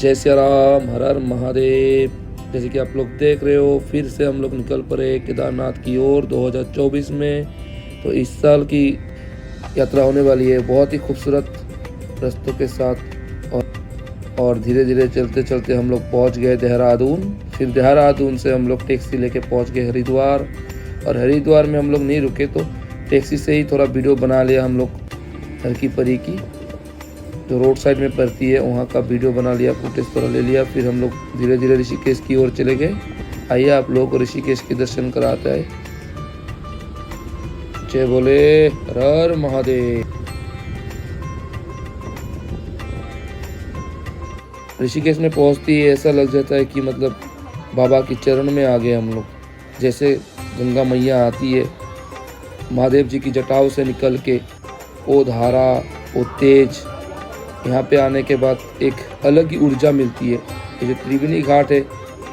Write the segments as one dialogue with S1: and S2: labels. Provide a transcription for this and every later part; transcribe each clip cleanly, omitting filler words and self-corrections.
S1: जय सिया राम, हर हर महादेव। जैसे कि आप लोग देख रहे हो, फिर से हम लोग निकल पड़े केदारनाथ की ओर 2024 में। तो इस साल की यात्रा होने वाली है बहुत ही खूबसूरत रास्तों के साथ। और धीरे धीरे चलते चलते हम लोग पहुंच गए देहरादून। फिर देहरादून से हम लोग टैक्सी लेके पहुंच गए हरिद्वार। और हरिद्वार में हम लोग नहीं रुके, तो टैक्सी से ही थोड़ा वीडियो बना लिया हम लोग। हर की परी की जो रोड साइड में पड़ती है वहाँ का वीडियो बना लिया, फुटेज थोड़ा ले लिया। फिर हम लोग धीरे धीरे ऋषिकेश की ओर चले गए। आइए आप लोगों को ऋषिकेश के दर्शन कराता है। जय बोले हर हर महादेव। ऋषिकेश में पहुंचते ही ऐसा लग जाता है कि मतलब बाबा के चरण में आ गए हम लोग। जैसे गंगा मैया आती है महादेव जी की जटाओं से निकल के, वो धारा, वो तेज, यहाँ पे आने के बाद एक अलग ही ऊर्जा मिलती है। ये जो त्रिवेणी घाट है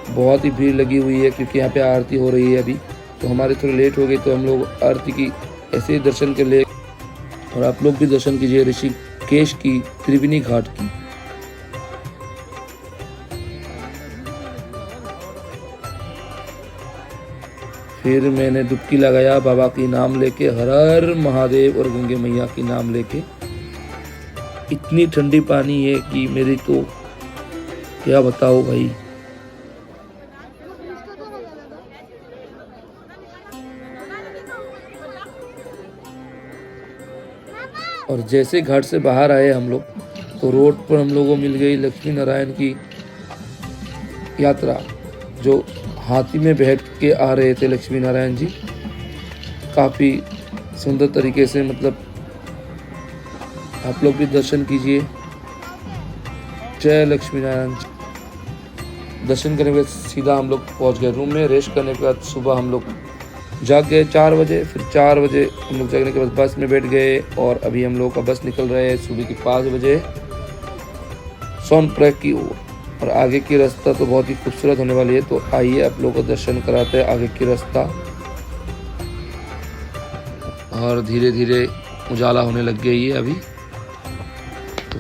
S1: बहुत ही भीड़ लगी हुई है, क्योंकि यहाँ पे आरती हो रही है अभी। तो हमारे थोड़ी लेट हो गई, तो हम लोग आरती की ऐसे ही दर्शन कर ले। और आप लोग भी दर्शन कीजिए ऋषिकेश की त्रिवेणी घाट की। फिर मैंने डुबकी लगाया बाबा की नाम लेके, हर हर महादेव, और गंगे मैया की नाम लेके। इतनी ठंडी पानी है कि मेरी तो क्या बताओ भाई। और जैसे घाट से बाहर आए हम लोग, तो रोड पर हम लोगों को मिल गई लक्ष्मी नारायण की यात्रा। जो हाथी में बैठ के आ रहे थे लक्ष्मी नारायण जी, काफ़ी सुंदर तरीके से। मतलब आप लोग भी दर्शन कीजिए। जय लक्ष्मी नारायण जी। दर्शन करने के बाद सीधा हम लोग पहुंच गए रूम में। रेस्ट करने के बाद सुबह हम लोग जाग गए 4 बजे। फिर 4 बजे हम लोग जागने के बाद बस में बैठ गए, और अभी हम लोग का बस निकल रहा है सुबह की 5 बजे सोनप्रयाग की ओर। और आगे की रास्ता तो बहुत ही खूबसूरत होने वाली है। तो आइए आप लोगों को दर्शन कराते हैं आगे की रास्ता। और धीरे धीरे उजाला होने लग गई है अभी, तो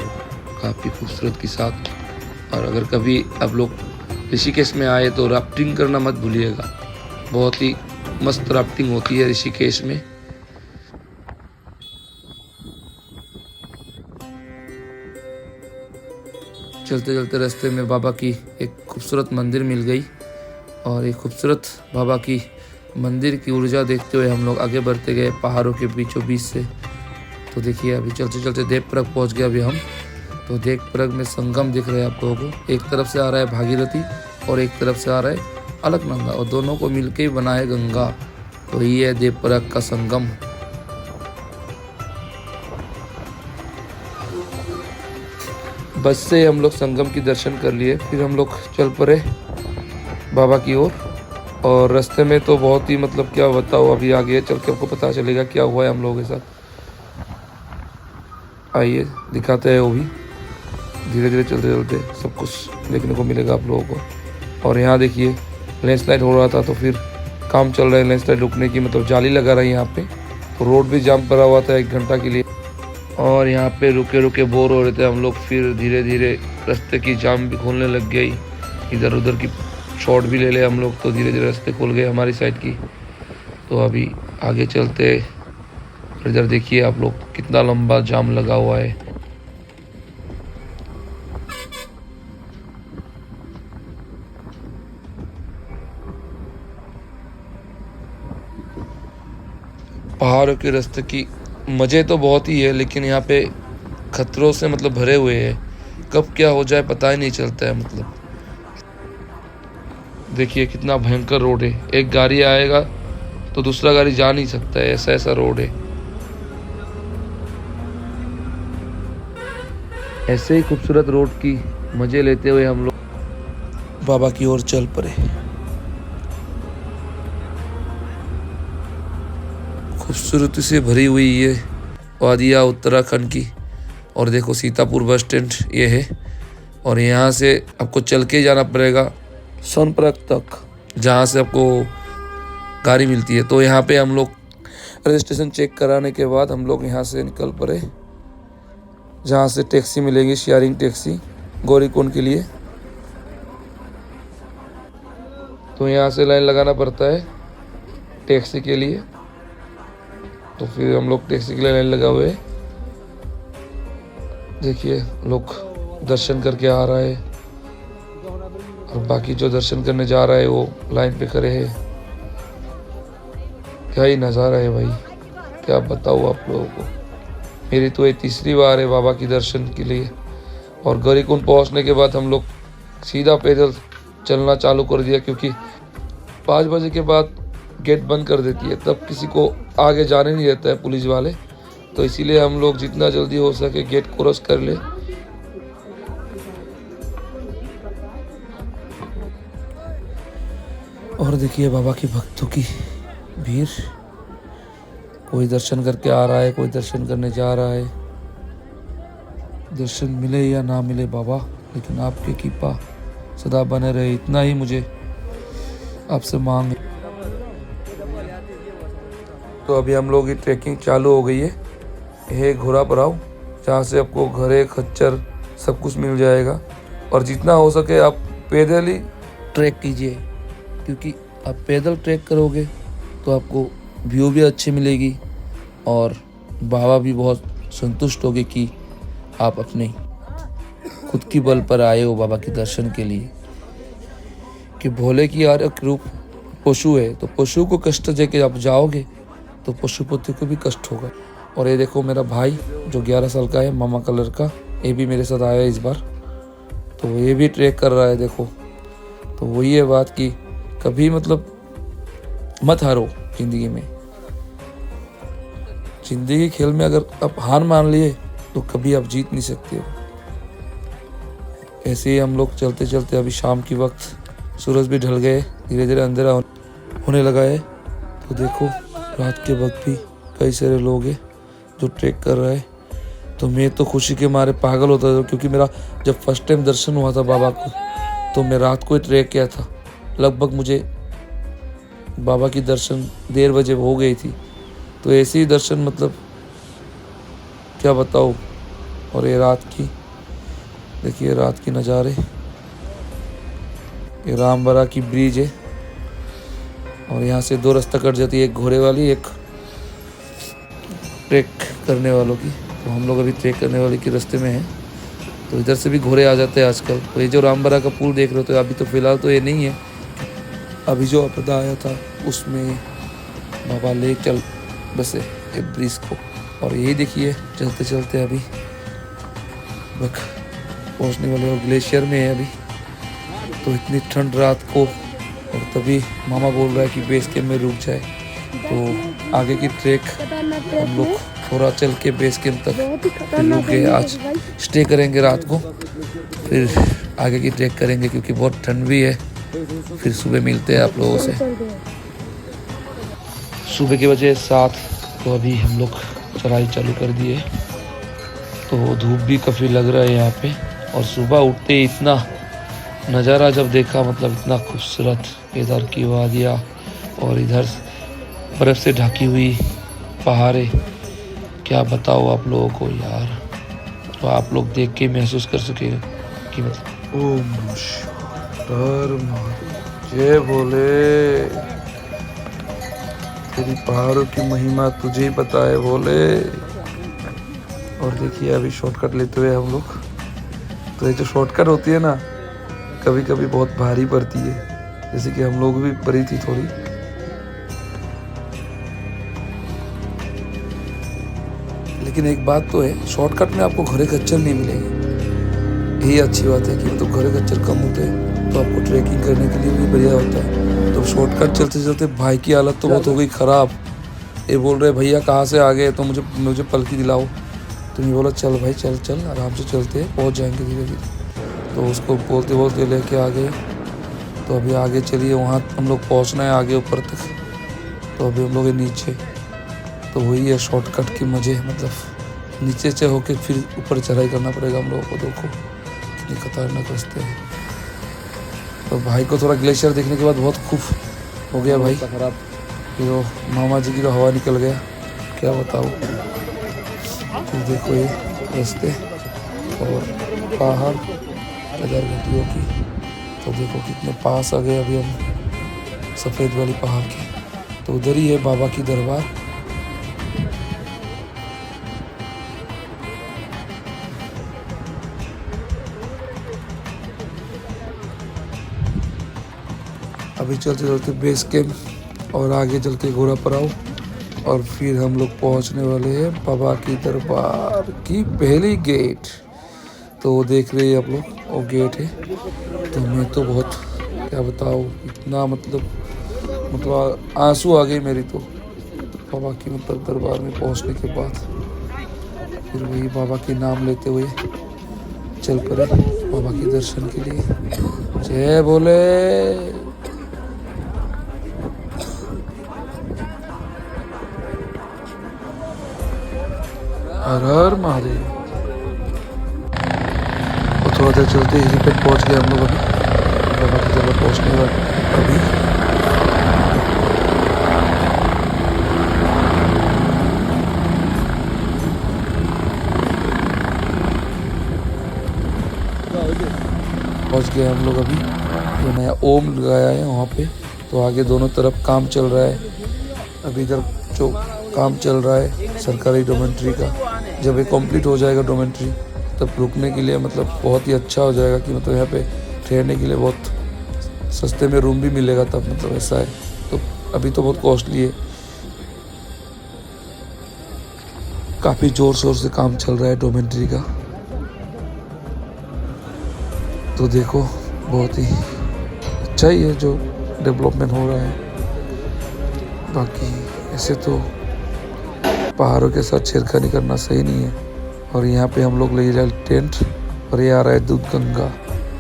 S1: काफ़ी खूबसूरत के साथ। और अगर कभी आप लोग ऋषिकेश में आए तो राफ्टिंग करना मत भूलिएगा। बहुत ही मस्त राफ्टिंग होती है ऋषिकेश में। चलते चलते रास्ते में बाबा की एक खूबसूरत मंदिर मिल गई, और एक खूबसूरत बाबा की मंदिर की ऊर्जा देखते हुए हम लोग आगे बढ़ते गए पहाड़ों के बीचों बीच से। तो देखिए अभी चलते चलते देवप्रयाग पहुंच गए अभी हम। तो देवप्रयाग में संगम दिख रहा है आप लोगों को। एक तरफ से आ रहा है भागीरथी और एक तरफ से आ रहा है अलकनंदा, और दोनों को मिलके ही बना है गंगा। तो ये है देवप्रयाग का संगम। बस से हम लोग संगम की दर्शन कर लिए। फिर हम लोग चल पड़े बाबा की ओर। और रास्ते में तो बहुत ही मतलब क्या बताओ, अभी आगे चल के आपको पता चलेगा क्या हुआ है हम लोगों के साथ। आइए दिखाते हैं वो भी। धीरे धीरे चलते चलते सब कुछ देखने को मिलेगा आप लोगों को। और यहाँ देखिए लैंडस्लाइड हो रहा था, तो फिर काम चल रहा है लैंडस्लाइड रुकने की, मतलब जाली लगा रहा है यहाँ पे। तो रोड भी जाम पड़ा हुआ था 1 घंटा के लिए। और यहाँ पे रुके रुके बोर हो रहे थे हम लोग। फिर धीरे धीरे रास्ते की जाम भी खोलने लग गई। इधर उधर की शॉट भी ले ले हम लोग, तो धीरे धीरे रास्ते खुल गए हमारी साइड की। तो अभी आगे चलते। इधर देखिए आप लोग कितना लंबा जाम लगा हुआ है। पहाड़ों के रास्ते की मज़े तो बहुत ही है, लेकिन यहाँ पे खतरों से मतलब भरे हुए हैं। कब क्या हो जाए पता ही नहीं चलता है। मतलब देखिए कितना भयंकर रोड है। एक गाड़ी आएगा तो दूसरा गाड़ी जा नहीं सकता है, ऐसा ऐसा रोड है। ऐसे ही खूबसूरत रोड की मज़े लेते हुए हम लोग बाबा की ओर चल पड़े। खूबसूरती से भरी हुई ये वादिया उत्तराखंड की। और देखो सीतापुर बस स्टैंड ये है, और यहाँ से आपको चल के जाना पड़ेगा सोनप्रयाग तक, जहाँ से आपको गाड़ी मिलती है। तो यहाँ पे हम लोग रजिस्ट्रेशन चेक कराने के बाद हम लोग यहाँ से निकल पड़े, जहाँ से टैक्सी मिलेगी, शेयरिंग टैक्सी गौरीकुंड के लिए। तो यहाँ से लाइन लगाना पड़ता है टैक्सी के लिए। तो फिर हम लोग टैक्सी के लिए लाइन लगा हुए। देखिए लोग दर्शन करके आ रहा है और बाकी जो दर्शन करने जा रहा है वो लाइन पे खड़े हैं। क्या ही नज़ारा है भाई, क्या बताऊँ आप लोगों को। मेरी तो ये तीसरी बार है बाबा की दर्शन के लिए। और गौरीकुंड पहुंचने के बाद हम लोग सीधा पैदल चलना चालू कर दिया, क्योंकि 5 बजे के बाद गेट बंद कर देती है, तब किसी को आगे जाने नहीं देता है पुलिस वाले। तो इसीलिए हम लोग जितना जल्दी हो सके गेट क्रॉस कर ले। और देखिए बाबा की भक्तों की भीड़, कोई दर्शन करके आ रहा है, कोई दर्शन करने जा रहा है। दर्शन मिले या ना मिले बाबा, लेकिन आपकी कृपा सदा बने रहे, इतना ही मुझे आपसे मांग। तो अभी हम लोग की ट्रैकिंग चालू हो गई है। ये घोड़ा पड़ाव, जहाँ से आपको घरे खच्चर सब कुछ मिल जाएगा। और जितना हो सके आप पैदल ही ट्रैक कीजिए, क्योंकि आप पैदल ट्रैक करोगे तो आपको व्यू भी अच्छी मिलेगी और बाबा भी बहुत संतुष्ट होगे कि आप अपने खुद की बल पर आए हो बाबा के दर्शन के लिए। कि भोले की यार एक रूप पशु है, तो पशु को कष्ट देके आप जाओगे तो पशुपति को भी कष्ट होगा। और ये देखो मेरा भाई जो 11 साल का है, मामा कलर का, ये भी मेरे साथ आया इस बार। तो ये भी ट्रैक कर रहा है देखो। तो वही है बात कि कभी मतलब मत हारो जिंदगी में। जिंदगी खेल में अगर आप हार मान लिए तो कभी आप जीत नहीं सकते हो। ऐसे ही हम लोग चलते चलते अभी शाम की वक्त सूरज भी ढल गए, धीरे धीरे अंधेरा होने लगा है। तो देखो रात के वक्त भी कई सारे लोग हैं जो ट्रैक कर रहे हैं। तो मैं तो खुशी के मारे पागल होता था, क्योंकि मेरा जब फर्स्ट टाइम दर्शन हुआ था बाबा को तो मैं रात को ही ट्रैक किया था। लगभग मुझे बाबा की दर्शन 1:30 बजे हो गई थी। तो ऐसे ही दर्शन मतलब क्या बताओ। और ये रात की देखिए, रात की नज़ारे, ये रामबरा की ब्रिज है और यहाँ से 2 रास्ता कट जाती है, एक घोड़े वाली, एक ट्रैक करने वालों की। तो हम लोग अभी ट्रैक करने वाले के रास्ते में हैं। तो इधर से भी घोड़े आ जाते हैं आजकल। तो ये जो रामबरा का पुल देख रहे हो, तो अभी तो फिलहाल तो ये नहीं है, अभी जो आपदा आया था उसमें बाबा ले चल बसे ये ब्रिज को। और यही देखिए चलते चलते अभी बक पहुंचने वाले और ग्लेशियर में है अभी। तो इतनी ठंड रात को, और तभी मामा बोल रहा है कि बेस कैंप में रुक जाए। तो आगे की ट्रैक हम लोग थोड़ा चल के बेस कैंप तक रुक गए। आज स्टे करेंगे रात को, फिर आगे की ट्रैक करेंगे, क्योंकि बहुत ठंड भी है। फिर सुबह मिलते हैं आप लोगों से। सुबह के बजे 7, तो अभी हम लोग चढ़ाई चालू कर दिए। तो धूप भी काफ़ी लग रहा है यहाँ पे। और सुबह उठते ही इतना नज़ारा जब देखा, मतलब इतना खूबसूरत, इधर की वादियाँ और इधर बर्फ़ से ढकी हुई पहाड़ें, क्या बताओ आप लोगों को यार। तो आप लोग देख के महसूस कर सके कि मतलब ओम जय भोले, तेरी पहाड़ों की महिमा तुझे ही पता है भोले। और देखिए अभी शॉर्टकट लेते हुए हम लोग। तो ये जो शॉर्टकट होती है ना, कभी कभी बहुत भारी पड़ती है, जैसे कि हम लोग भी पड़ी थी थोड़ी। लेकिन एक बात तो है, शॉर्टकट में आपको घोड़े खच्चर नहीं मिलेंगे। यही अच्छी बात है कि मतलब घोड़े खच्चर कम होते हैं, तो आपको ट्रैकिंग करने के लिए भी बढ़िया होता है। तो शॉर्टकट चलते चलते भाई की हालत तो बहुत हो गई ख़राब। ये बोल रहे भैया कहाँ से आ गए, तो मुझे पलकी दिलाओ। तो मैं बोला चल भाई चल चल, आराम से चलते हैं, पहुँच जाएंगे धीरे धीरे। तो उसको बोलते बोलते लेके आ गए। तो अभी आगे चलिए, वहाँ हम लोग पहुँचना है आगे ऊपर तक। तो अभी हम लोग नीचे, तो वही है शॉर्टकट की मज़े, मतलब नीचे से होके फिर ऊपर चढ़ाई करना पड़ेगा हम लोगों को। देखो कितनी खतरनाक रास्ते हैं। तो भाई को थोड़ा ग्लेशियर देखने के बाद बहुत खुश हो गया भाई। खराब फिर मामा जी की तो हवा निकल गया, क्या बताऊँ। फिर देखो ये रास्ते और पहाड़ इधर घाटियों की, तो देखो कितने पास आ गए अभी हम सफ़ेद वाली पहाड़ की। तो उधर ही है बाबा की दरबार। अभी चलते चलते बेस कैंप और आगे चल के घोड़ा पड़ाव और फिर हम लोग पहुंचने वाले हैं बाबा की दरबार की पहली गेट। तो वो देख रहे हैं आप लोग, वो गेट है। तो मैं तो बहुत क्या बताऊँ, इतना मतलब आंसू आ गए मेरी तो बाबा की मतलब दरबार में पहुंचने के बाद। फिर वही बाबा के नाम लेते हुए चल पड़े बाबा के दर्शन के लिए। जय बोले। हर हर महादेव। और थोड़ा देर चलते हेलीपैड पहुंच गए हम लोग अभी बाबा की दरबार पहुंचने वाले अभी। पहुंच गए हम लोग अभी। जो नया ओम लगाया है वहाँ पे। तो आगे दोनों तरफ काम चल रहा है। अभी इधर जो काम चल रहा है सरकारी डोमेंट्री का, जब ये कंप्लीट हो जाएगा डोमेंट्री तब रुकने के लिए मतलब बहुत ही अच्छा हो जाएगा कि मतलब यहाँ पे ठहरने के लिए बहुत सस्ते में रूम भी मिलेगा तब, मतलब ऐसा है। तो अभी तो बहुत कॉस्टली है। काफ़ी ज़ोर शोर से काम चल रहा है डोमेंट्री का। तो देखो बहुत ही अच्छा ही है जो डेवलपमेंट हो रहा है। बाकी ऐसे तो पहाड़ों के साथ छेड़खानी करना सही नहीं है। और यहाँ पे हम लोग ले रहे टेंट और ये आ रहा है दूध गंगा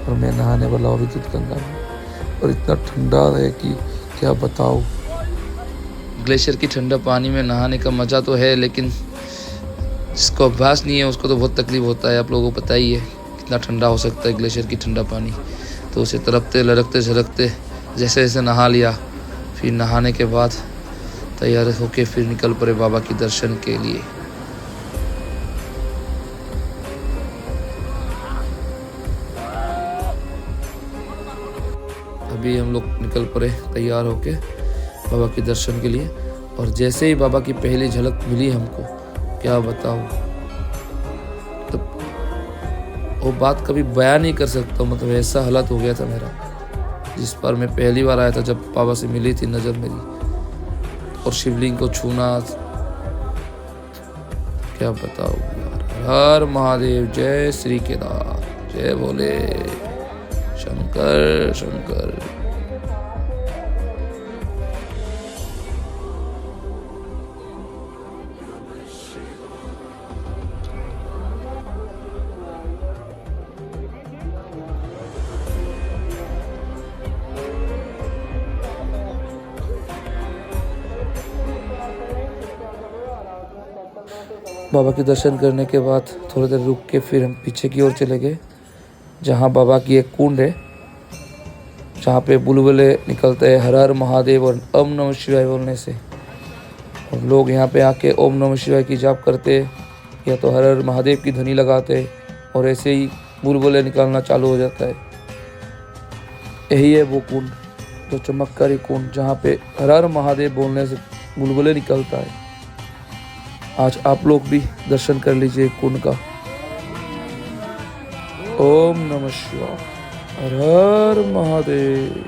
S1: और मैं नहाने वाला हूँ अभी दूध गंगा में। और इतना ठंडा है कि क्या बताओ। ग्लेशियर की ठंडा पानी में नहाने का मज़ा तो है, लेकिन जिसको अभ्यास नहीं है उसको तो बहुत तकलीफ होता है। आप लोगों को पता ही है कितना ठंडा हो सकता है ग्लेशियर की ठंडा पानी। तो उसे तड़पते लड़कते झलकते जैसे जैसे नहा लिया, फिर नहाने के बाद तैयार होके फिर निकल पड़े बाबा के दर्शन के लिए। अभी हम लोग निकल पड़े तैयार होके बाबा के दर्शन के लिए। और जैसे ही बाबा की पहली झलक मिली हमको, क्या बताऊं, तो वो बात कभी बयान नहीं कर सकता। मतलब ऐसा हालत हो गया था मेरा जिस पर मैं पहली बार आया था, जब बाबा से मिली थी नज़र मेरी। और शिवलिंग को छूना, क्या बताओ यार। हर महादेव। जय श्री केदार। जय भोले शंकर शंकर। बाबा के दर्शन करने के बाद थोड़ी देर रुक के फिर हम पीछे की ओर चले गए, जहाँ बाबा की एक कुंड है, जहाँ पे बुलबुले निकलते हैं हर हर महादेव और ओम नमः शिवाय बोलने से। और लोग यहाँ पे आके ओम नमः शिवाय की जाप करते, या तो हर हर महादेव की ध्वनि लगाते और ऐसे ही बुलबुले निकालना चालू हो जाता है। यही है वो कुंड, जो चमत्कारी कुंड, जहाँ पे हर हर महादेव बोलने से बुलबुले निकलता है। आज आप लोग भी दर्शन कर लीजिए कुंड का। ओम नमः शिवाय। हर हर महादेव।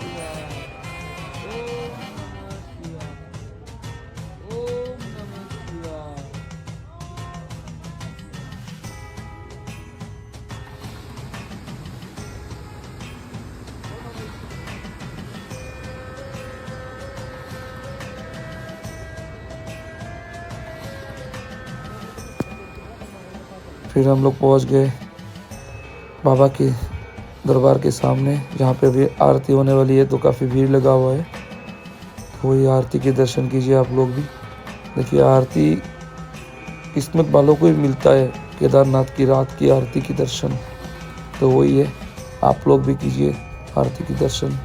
S1: फिर हम लोग पहुंच गए बाबा के दरबार के सामने, जहाँ पे अभी आरती होने वाली है। तो काफ़ी भीड़ लगा हुआ है, तो वही आरती के दर्शन कीजिए आप लोग भी। देखिए आरती किस्मत वालों को ही मिलता है, केदारनाथ की रात की आरती की दर्शन। तो वही है, आप लोग भी कीजिए आरती की दर्शन।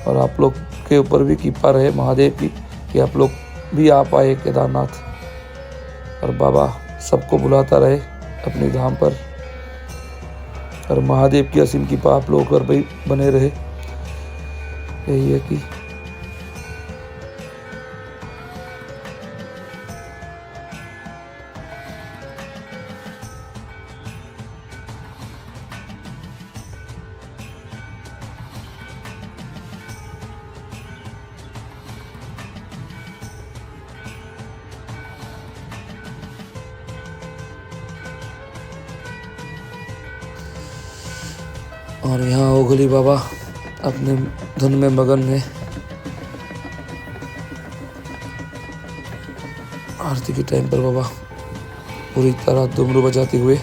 S1: और आप लोग के ऊपर भी कृपा रहे महादेव की कि आप लोग भी आ पाए केदारनाथ, और बाबा सबको बुलाता रहे अपने धाम पर। और महादेव की असीम कृपा आप लोगों पर भी बने रहे। यही है कि और यहाँ ओघली बाबा अपने धुन में मगन में आरती के टाइम पर बाबा पूरी तरह डमरू बजाते हुए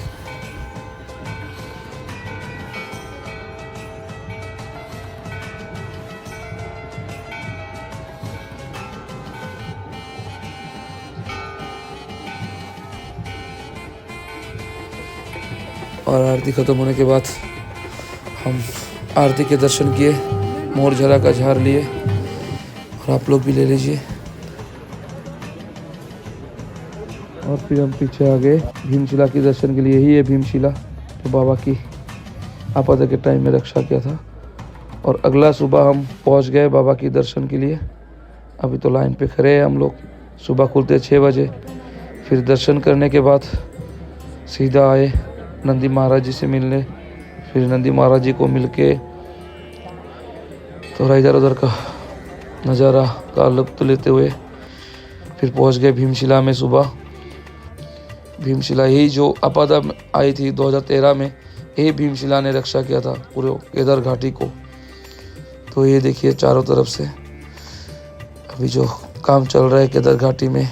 S1: और आरती ख़त्म होने के बाद हम आरती के दर्शन किए, मोर झरा का झाड़ लिए और आप लोग भी ले लीजिए। और फिर हम पीछे आ गए भीमशिला के दर्शन के लिए। ही है भीमशिला जो बाबा की आपदा के टाइम में रक्षा किया था। और अगला सुबह हम पहुंच गए बाबा की दर्शन के लिए। अभी तो लाइन पे खड़े हैं हम लोग। सुबह खुलते 6 बजे। फिर दर्शन करने के बाद सीधा आए नंदी महाराज जी से मिलने। फिर नंदी महाराज जी को मिलके थोड़ा इधर उधर का नज़ारा का लुत्फ़ लेते हुए फिर पहुंच गए भीमशिला में सुबह। भीमशिला यही जो आपदा आई थी 2013 में, यही भीमशिला ने रक्षा किया था पूरे केदार घाटी को। तो ये देखिए चारों तरफ से अभी जो काम चल रहा है केदार घाटी में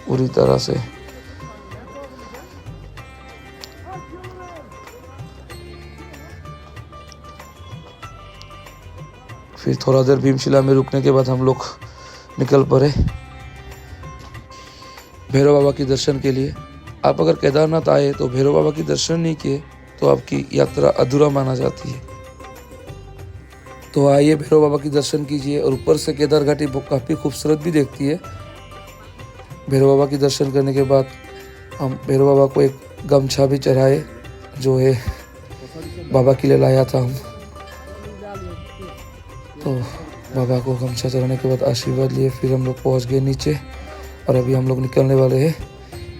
S1: पूरी तरह से। फिर थोड़ा देर भीमशिला में रुकने के बाद हम लोग निकल पड़े भैरव बाबा के दर्शन के लिए। आप अगर केदारनाथ आए तो भैरव बाबा के दर्शन नहीं किए तो आपकी यात्रा अधूरा माना जाती है। तो आइए भैरव बाबा के दर्शन कीजिए। और ऊपर से केदार घाटी काफ़ी खूबसूरत भी देखती है। भैरव बाबा के दर्शन करने के बाद हम भैरव बाबा को एक गमछा भी चढ़ाए जो है बाबा के लिए लाया था हम। तो बाबा को गमछा चढ़ाने के बाद आशीर्वाद लिए। फिर हम लोग पहुंच गए नीचे और अभी हम लोग निकलने वाले हैं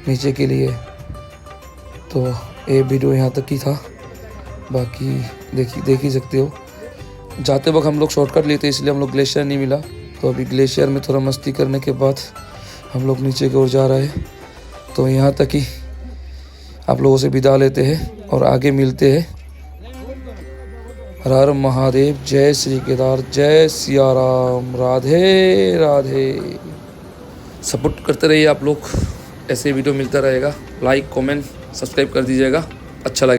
S1: नीचे के लिए। तो ये वीडियो यहाँ तक ही था, बाकी देख ही सकते हो। जाते वक्त हम लोग शॉर्टकट लिए थे इसलिए हम लोग ग्लेशियर नहीं मिला। तो अभी ग्लेशियर में थोड़ा मस्ती करने के बाद हम लोग नीचे की ओर जा रहे हैं। तो यहाँ तक ही आप लोगों से विदा लेते हैं और आगे मिलते हैं। हर हर महादेव, जय श्री केदार, जय सिया राम, राधे राधे। सपोर्ट करते रहिए आप लोग, ऐसे वीडियो मिलता रहेगा। लाइक कमेंट सब्सक्राइब कर दीजिएगा, अच्छा लगे।